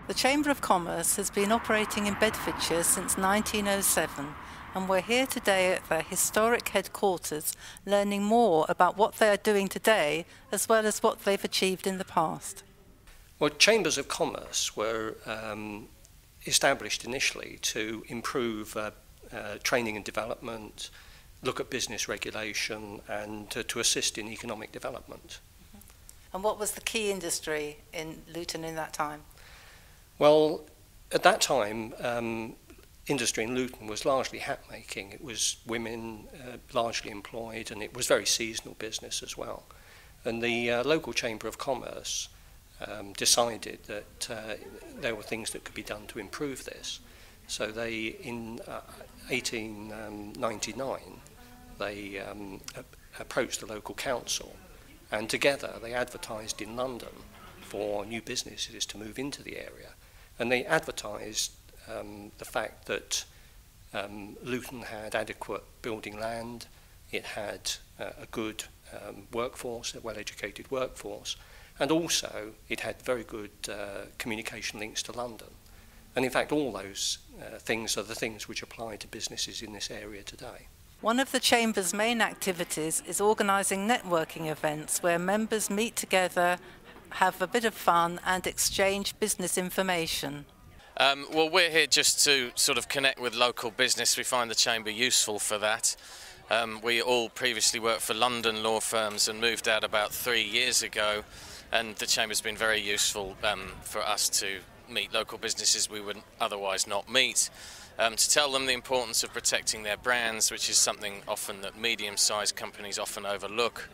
The Chamber of Commerce has been operating in Bedfordshire since 1907, and we're here today at their historic headquarters learning more about what they are doing today as well as what they've achieved in the past. Well, Chambers of Commerce were established initially to improve training and development, look at business regulation, and to assist in economic development. And what was the key industry in Luton in that time? Well, at that time, industry in Luton was largely hat making. It was women largely employed, and it was very seasonal business as well. And the local Chamber of Commerce decided that there were things that could be done to improve this. So they, in 1899, they approached the local council, and together they advertised in London for new businesses to move into the area. And they advertised the fact that Luton had adequate building land, it had a good workforce, a well-educated workforce, and also it had very good communication links to London. And in fact, all those things are the things which apply to businesses in this area today. One of the Chamber's main activities is organising networking events where members meet together, have a bit of fun and exchange business information. Well, we're here just to sort of connect with local business. We find the Chamber useful for that. We all previously worked for London law firms and moved out about 3 years ago, and the Chamber's been very useful for us to meet local businesses we would otherwise not meet, to tell them the importance of protecting their brands, which is something often that medium-sized companies often overlook.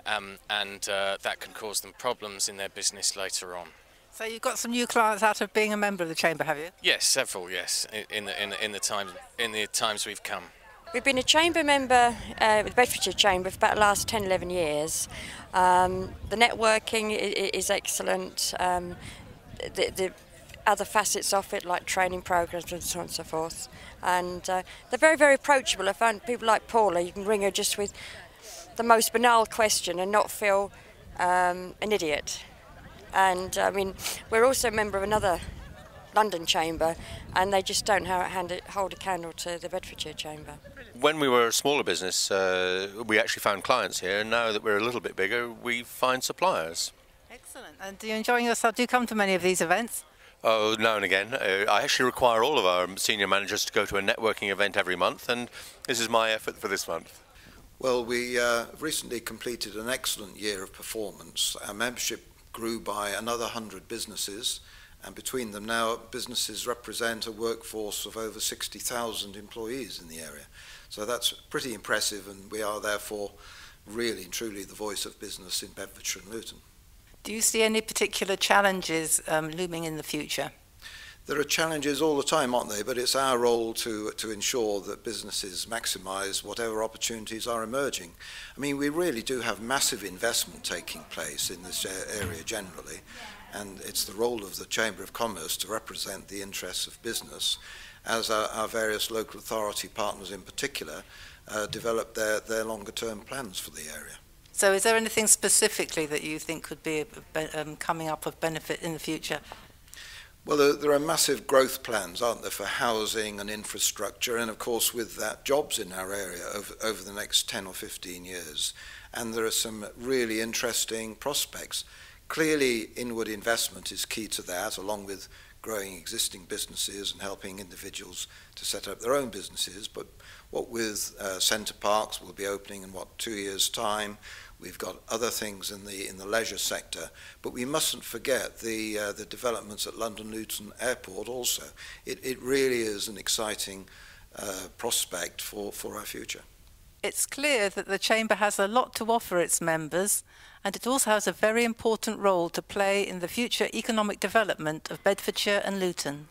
And that can cause them problems in their business later on. So you've got some new clients out of being a member of the Chamber, have you? Yes, several. Yes, in the times we've come. We've been a Chamber member with the Bedfordshire Chamber for about the last 10-11 years. The networking is excellent. The other facets of it, like training programs and so on and so forth. And they're very, very approachable. I found people like Paula, you can ring her just with the most banal question and not feel an idiot. And I mean, we're also a member of another London Chamber, and they just don't hold a candle to the Bedfordshire Chamber. When we were a smaller business, we actually found clients here, and now that we're a little bit bigger, we find suppliers. Excellent. And are you enjoying yourself? Do you come to many of these events? Oh, now and again. I actually require all of our senior managers to go to a networking event every month, and this is my effort for this month. Well, we recently completed an excellent year of performance. Our membership grew by another 100 businesses, and between them now, businesses represent a workforce of over 60,000 employees in the area. So that's pretty impressive, and we are therefore really and truly the voice of business in Bedfordshire and Luton. Do you see any particular challenges looming in the future? There are challenges all the time, aren't they? But it's our role to ensure that businesses maximise whatever opportunities are emerging. I mean, we really do have massive investment taking place in this area generally, and it's the role of the Chamber of Commerce to represent the interests of business as our various local authority partners in particular develop their longer term plans for the area. So is there anything specifically that you think could be coming up of benefit in the future? Well, there are massive growth plans, aren't there, for housing and infrastructure, and of course with that, jobs in our area over the next 10 or 15 years. And there are some really interesting prospects. Clearly, inward investment is key to that, along with growing existing businesses and helping individuals to set up their own businesses. But what with Centre Parks will be opening in, 2 years' time. We've got other things in the leisure sector, but we mustn't forget the developments at London Luton Airport also. It really is an exciting prospect for our future. It's clear that the Chamber has a lot to offer its members, and it also has a very important role to play in the future economic development of Bedfordshire and Luton.